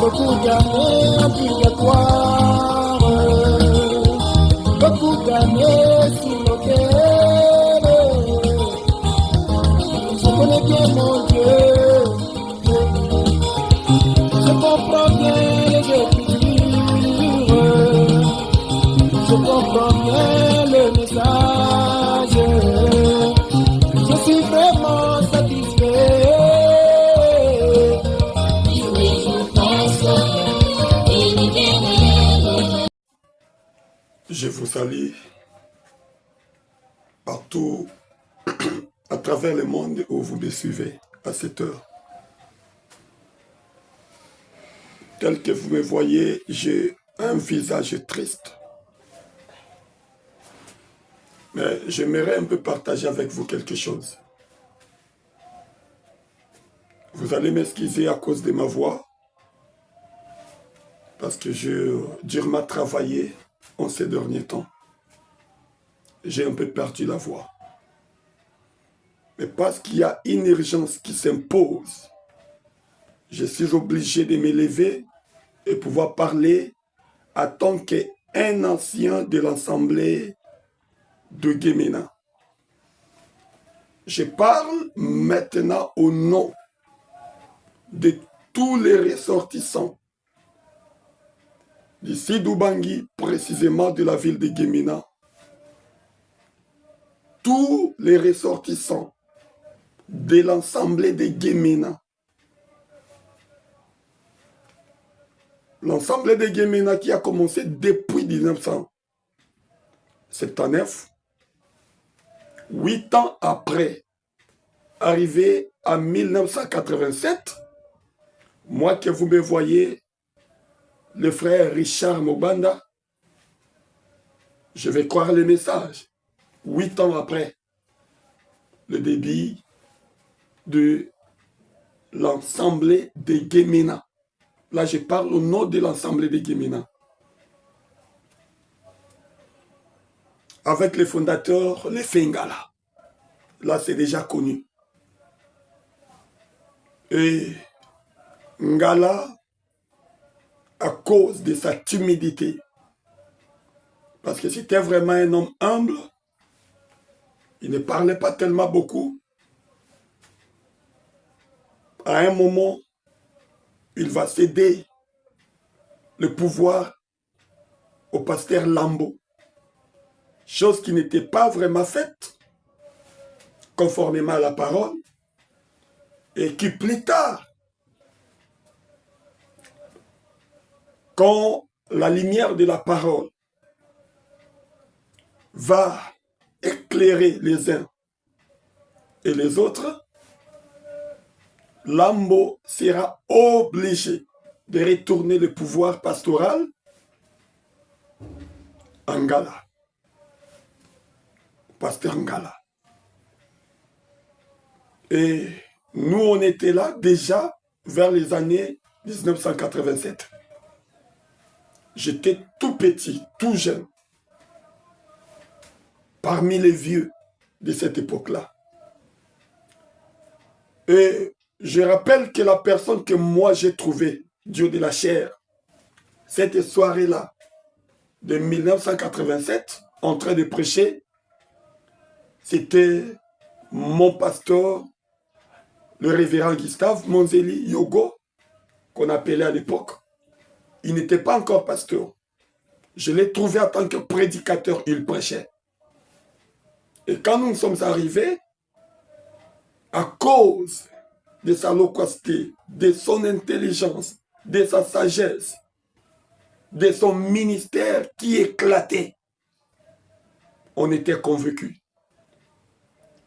beaucoup d'années obligatoires, beaucoup d'années sur lequel je connais bien mon Dieu, je comprends bien les écritures, je comprends bien le message, je suis vraiment satisfait. Je vous salue partout à travers le monde où vous me suivez à cette heure. Tel que vous me voyez, j'ai un visage triste. Mais j'aimerais un peu partager avec vous quelque chose. Vous allez m'excuser à cause de ma voix, parce que j'ai durement travaillé en ces derniers temps. J'ai un peu perdu la voix. Mais parce qu'il y a une urgence qui s'impose, je suis obligé de me lever et pouvoir parler en tant qu'un ancien de l'Assemblée de Guémena. Je parle maintenant au nom de tous les ressortissants d'ici d'Ubangi, précisément de la ville de Guémena. Tous les ressortissants de l'Assemblée de Guémena. L'Assemblée de Guémena qui a commencé depuis 1979, 8 ans après, arrivé à 1987, moi que vous me voyez, le frère Richard Mobanda, je vais croire le message. 8 ans après le début de l'Assemblée de Guémena. Là, je parle au nom de l'Assemblée de Guémena. Avec les fondateurs, les Fengala. Là, c'est déjà connu. Et Ngala, à cause de sa timidité, parce que c'était vraiment un homme humble, il ne parlait pas tellement beaucoup. À un moment, il va céder le pouvoir au pasteur Lambo, chose qui n'était pas vraiment faite conformément à la parole, et qui plus tard, quand la lumière de la parole va éclairer les uns et les autres, Lambo sera obligé de retourner le pouvoir pastoral à Ngala. Pasteur Ngala. Et nous, on était là déjà vers les années 1987. J'étais tout petit, tout jeune, parmi les vieux de cette époque-là. Et je rappelle que la personne que moi j'ai trouvée, Dieu de la chair, cette soirée-là, de 1987, en train de prêcher, c'était mon pasteur, le révérend Gustave Monzeli Yogo, qu'on appelait à l'époque. Il n'était pas encore pasteur. Je l'ai trouvé en tant que prédicateur, il prêchait. Et quand nous sommes arrivés, à cause de sa loquacité, de son intelligence, de sa sagesse, de son ministère qui éclatait, on était convaincus.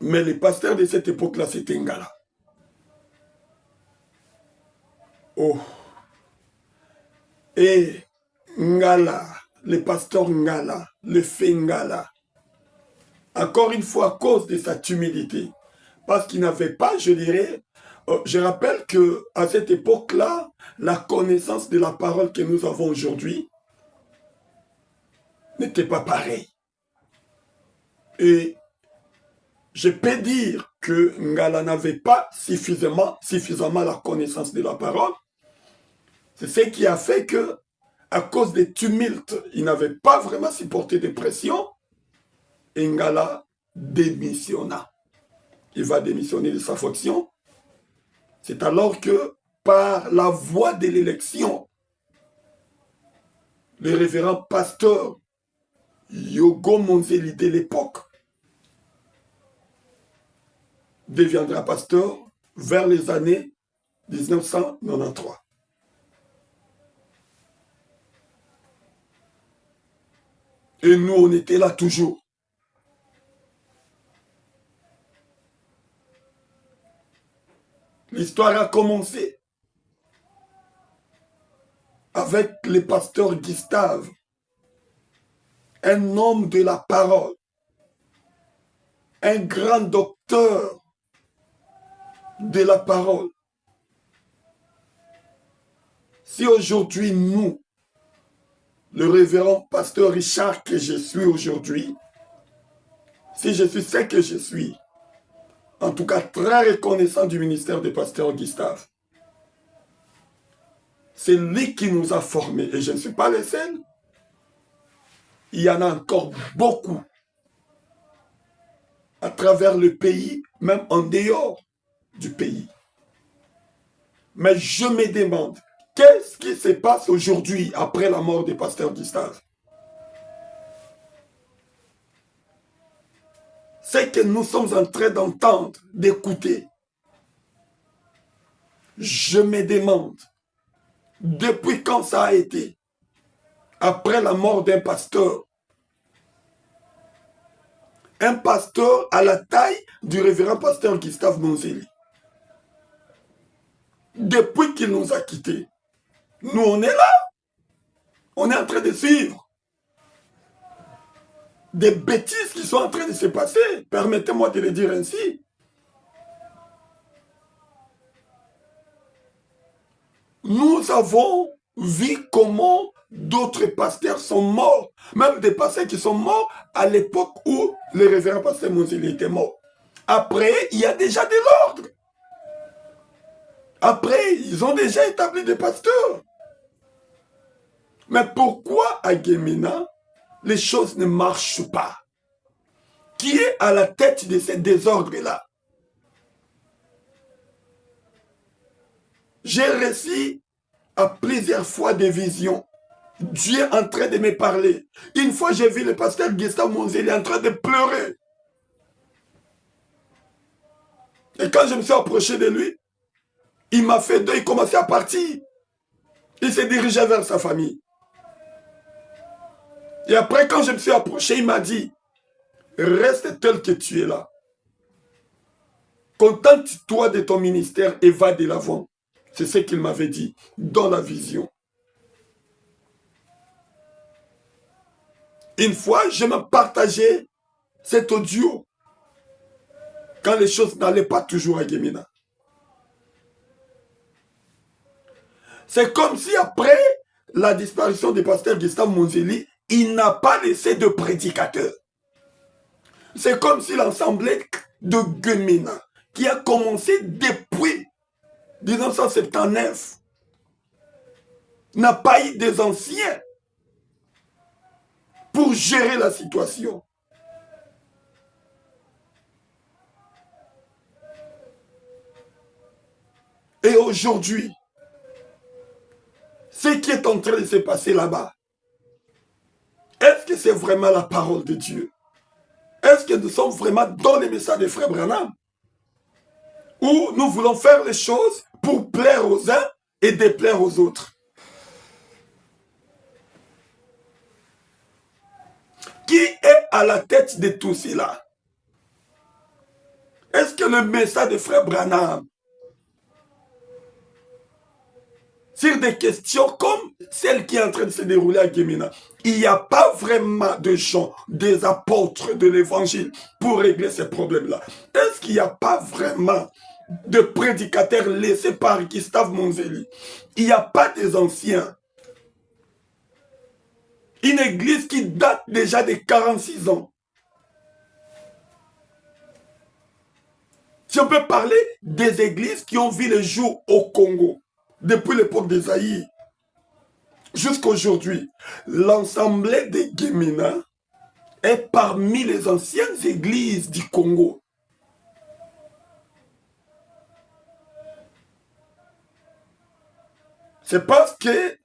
Mais le pasteur de cette époque-là, c'était Ngala. Oh. Et Ngala, le pasteur Ngala, le fait Ngala, encore une fois à cause de sa timidité, parce qu'il n'avait pas, je dirais, je rappelle qu'à cette époque-là, la connaissance de la parole que nous avons aujourd'hui n'était pas pareille. Et je peux dire que Ngala n'avait pas suffisamment la connaissance de la parole. C'est ce qui a fait que, à cause des tumultes, il n'avait pas vraiment supporté de pression. Ngala démissionna. Il va démissionner de sa fonction. C'est alors que, par la voie de l'élection, le révérend pasteur Yogo Monzeli de l'époque deviendra pasteur vers les années 1993. Et nous, on était là toujours. L'histoire a commencé avec le pasteur Gustave, un homme de la parole, un grand docteur de la parole. Si aujourd'hui, nous, le révérend pasteur Richard que je suis aujourd'hui, si je suis ce que je suis, en tout cas très reconnaissant du ministère du pasteur Gustave, c'est lui qui nous a formés, et je ne suis pas le seul. Il y en a encore beaucoup à travers le pays, même en dehors du pays. Mais je me demande, qu'est-ce qui se passe aujourd'hui après la mort du pasteur Gustave? C'est que nous sommes en train d'entendre, d'écouter. Je me demande, depuis quand ça a été, après la mort d'un pasteur, un pasteur à la taille du révérend pasteur Gustave Monzeli, depuis qu'il nous a quittés, nous on est là, on est en train de suivre des bêtises qui sont en train de se passer, permettez-moi de le dire ainsi. Nous avons vu comment d'autres pasteurs sont morts, même des pasteurs qui sont morts à l'époque où le révérend pasteur Monzeli était mort. Après, il y a déjà de l'ordre. Après, ils ont déjà établi des pasteurs. Mais pourquoi à Guémena, les choses ne marchent pas? Qui est à la tête de ces désordres-là? J'ai reçu à plusieurs fois des visions. Dieu est en train de me parler. Une fois, j'ai vu le pasteur Gustave Monzeli en train de pleurer. Et quand je me suis approché de lui, il m'a fait deux, il commençait à partir. Il s'est dirigé vers sa famille. Et après, quand je me suis approché, il m'a dit, reste tel que tu es là. Contente-toi de ton ministère et va de l'avant. C'est ce qu'il m'avait dit dans la vision. Une fois, je me partageais cet audio quand les choses n'allaient pas toujours à Guémena. C'est comme si après la disparition du pasteur Gustave Monzeli, il n'a pas laissé de prédicateur. C'est comme si l'assemblée de Guémena, qui a commencé depuis 1979, n'a pas eu des anciens pour gérer la situation. Et aujourd'hui, ce qui est en train de se passer là-bas, est-ce que c'est vraiment la parole de Dieu? Est-ce que nous sommes vraiment dans les messages de Frère Branham? Ou nous voulons faire les choses pour plaire aux uns et déplaire aux autres? Qui est à la tête de tout cela? Est-ce que le message de Frère Branham, sur des questions comme celle qui est en train de se dérouler à Guémena, il n'y a pas vraiment de gens, des apôtres de l'évangile pour régler ces problèmes-là? Est-ce qu'il n'y a pas vraiment de prédicateurs laissés par Gustave Monzeli? Il n'y a pas des anciens. Une église qui date déjà de 46 ans. Si on peut parler des églises qui ont vu le jour au Congo, depuis l'époque d'Esaïe, jusqu'aujourd'hui, l'Assemblée des Guémina est parmi les anciennes églises du Congo. C'est parce que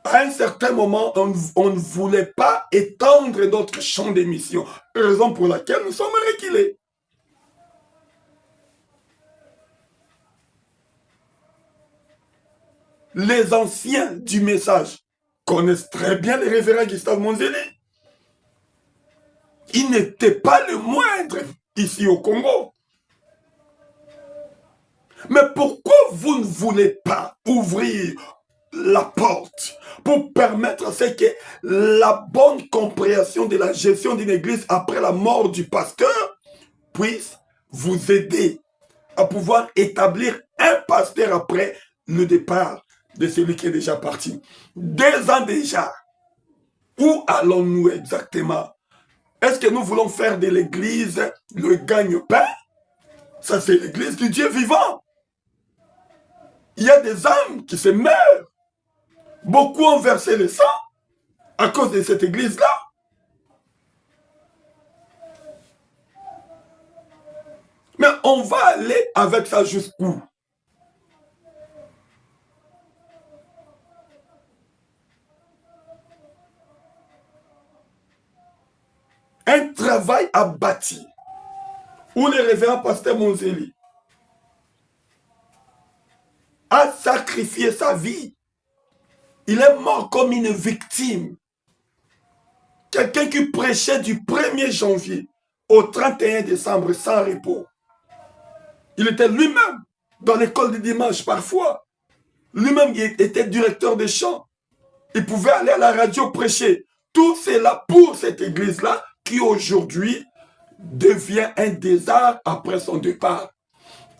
à un certain moment, on ne voulait pas étendre notre champ d'émission, raison pour laquelle nous sommes reculés. Les anciens du message connaissent très bien le révérend Gustave Monzeli. Il n'était pas le moindre ici au Congo. Mais pourquoi vous ne voulez pas ouvrir la porte pour permettre à ce que la bonne compréhension de la gestion d'une église après la mort du pasteur puisse vous aider à pouvoir établir un pasteur après le départ de celui qui est déjà parti? 2 ans déjà. Où allons-nous exactement? Est-ce que nous voulons faire de l'église le gagne-pain? Ça, c'est l'église du Dieu vivant. Il y a des âmes qui se meurent. Beaucoup ont versé le sang à cause de cette église-là. Mais on va aller avec ça jusqu'où? Un travail abattu où le révérend pasteur Monzeli a sacrifié sa vie. Il est mort comme une victime. Quelqu'un qui prêchait du 1er janvier au 31 décembre sans repos. Il était lui-même dans l'école du dimanche parfois. Lui-même était directeur de chant. Il pouvait aller à la radio prêcher. Tout cela pour cette église-là qui aujourd'hui devient un désert après son départ.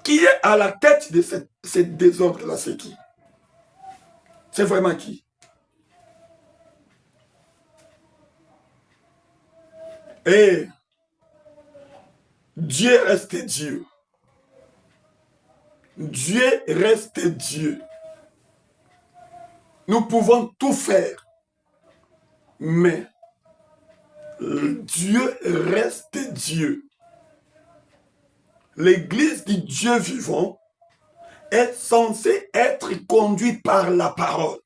Qui est à la tête de ce désordre-là? C'est qui? C'est vraiment qui? Et Dieu reste Dieu. Dieu reste Dieu. Nous pouvons tout faire, mais Dieu reste Dieu. L'église du Dieu vivant est censée être conduite par la parole.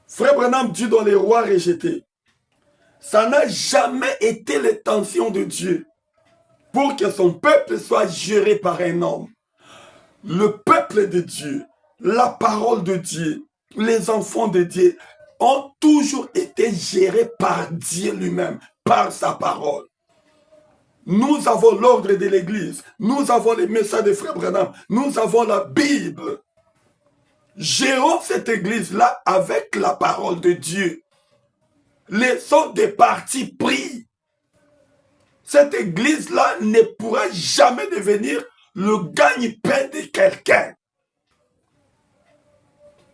Frère Branham dit dans Les Rois rejetés, ça n'a jamais été l'intention de Dieu pour que son peuple soit géré par un homme. Le peuple de Dieu, la parole de Dieu, les enfants de Dieu ont toujours été gérés par Dieu lui-même, par sa parole. Nous avons l'ordre de l'Église, nous avons les messages de Frère Branham, nous avons la Bible. Gérons cette Église-là avec la parole de Dieu. Laissons des partis pris. Cette Église-là ne pourra jamais devenir le gagne-pain de quelqu'un.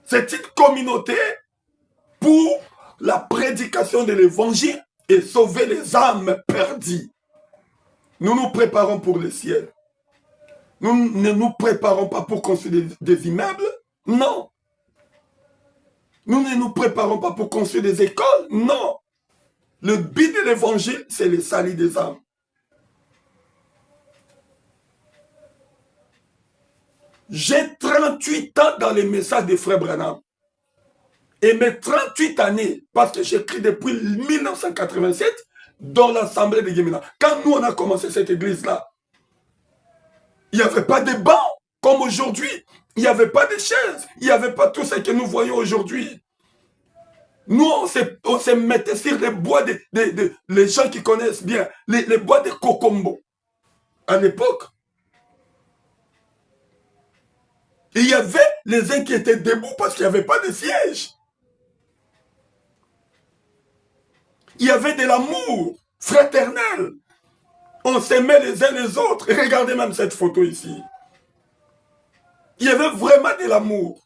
C'est une communauté pour la prédication de l'Évangile et sauver les âmes perdues. Nous nous préparons pour le ciel. Nous ne nous préparons pas pour construire des immeubles. Non. Nous ne nous préparons pas pour construire des écoles. Non. Le but de l'Évangile, c'est le salut des âmes. J'ai 38 ans dans les messages des frères Branham. Et mes 38 années, parce que j'écris depuis 1987 dans l'Assemblée de Guémina. Quand nous, on a commencé cette église-là, il n'y avait pas de bancs comme aujourd'hui. Il n'y avait pas de chaises. Il n'y avait pas tout ce que nous voyons aujourd'hui. Nous, on se mettait sur les bois, les gens qui connaissent bien, les bois de Kokombo. À l'époque, il y avait les uns qui étaient debout parce qu'il n'y avait pas de siège. Il y avait de l'amour fraternel. On s'aimait les uns les autres. Et regardez même cette photo ici. Il y avait vraiment de l'amour.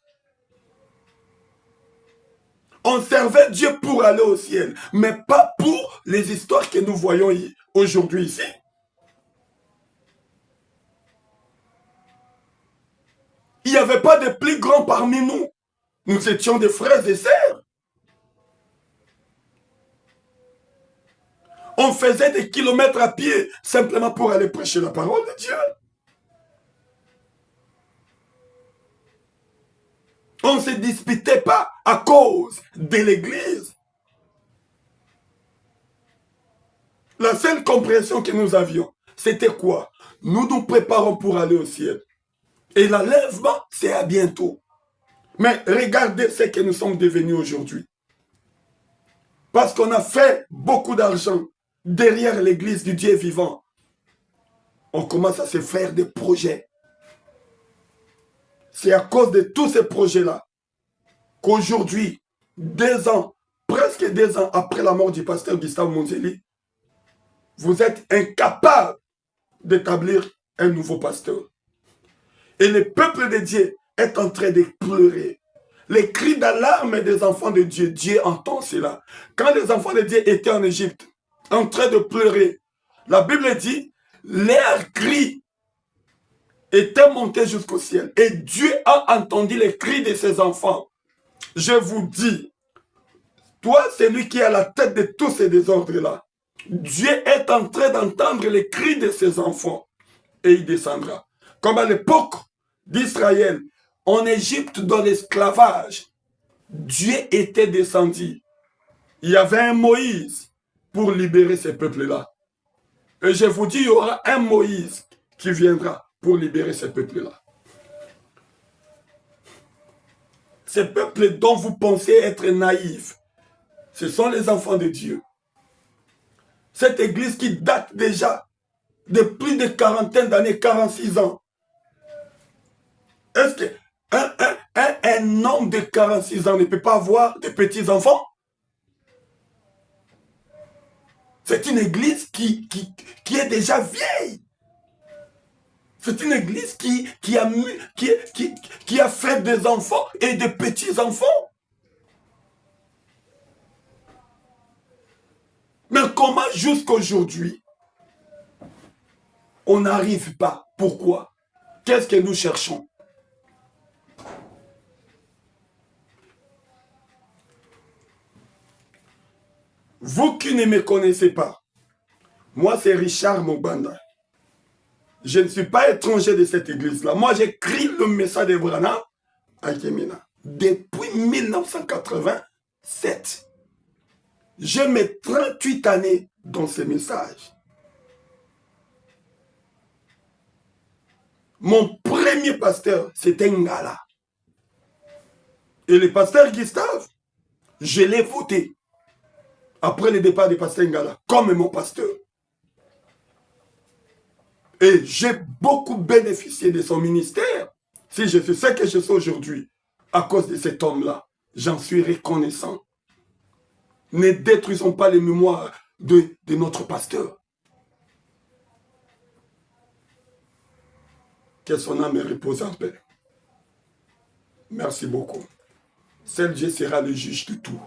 On servait Dieu pour aller au ciel, mais pas pour les histoires que nous voyons aujourd'hui ici. Il n'y avait pas de plus grand parmi nous. Nous étions des frères et sœurs. On faisait des kilomètres à pied simplement pour aller prêcher la parole de Dieu. On ne se disputait pas à cause de l'église. La seule compréhension que nous avions, c'était quoi? Nous nous préparons pour aller au ciel. Et l'enlèvement, c'est à bientôt. Mais regardez ce que nous sommes devenus aujourd'hui. Parce qu'on a fait beaucoup d'argent derrière l'église du Dieu vivant. On commence à se faire des projets. C'est à cause de tous ces projets-là qu'aujourd'hui, 2 ans, presque 2 ans après la mort du pasteur Gustave Monzeli, vous êtes incapable d'établir un nouveau pasteur. Et le peuple de Dieu est en train de pleurer. Les cris d'alarme des enfants de Dieu, Dieu entend cela. Quand les enfants de Dieu étaient en Égypte, en train de pleurer, la Bible dit, leurs cris étaient montés jusqu'au ciel. Et Dieu a entendu les cris de ses enfants. Je vous dis, toi, c'est lui qui est à la tête de tous ces désordres-là. Dieu est en train d'entendre les cris de ses enfants. Et il descendra. Comme à l'époque d'Israël, en Égypte, dans l'esclavage, Dieu était descendu. Il y avait un Moïse pour libérer ces peuples-là. Et je vous dis, il y aura un Moïse qui viendra pour libérer ces peuples-là. Ces peuples dont vous pensez être naïfs, ce sont les enfants de Dieu. Cette église qui date déjà de plus de quarantaine d'années, 46 ans. Est-ce qu'un homme de 46 ans ne peut pas avoir de petits-enfants? C'est une église qui est déjà vieille. C'est une église qui a fait des enfants et des petits-enfants. Mais comment jusqu'aujourd'hui, on n'arrive pas? Pourquoi? Qu'est-ce que nous cherchons? Vous qui ne me connaissez pas, moi c'est Richard Mobanda. Je ne suis pas étranger de cette église-là. Moi j'écris le message de Branham à Yemina. Depuis 1987. J'ai mes 38 années dans ce message. Mon premier pasteur, c'était Ngala. Et le pasteur Gustave, je l'ai voté après le départ du pasteur Ngala comme mon pasteur. Et j'ai beaucoup bénéficié de son ministère. Si je fais ce que je fais aujourd'hui, à cause de cet homme-là, j'en suis reconnaissant. Ne détruisons pas les mémoires de notre pasteur. Que son âme repose en paix. Merci beaucoup. Seul Dieu sera le juge de tout.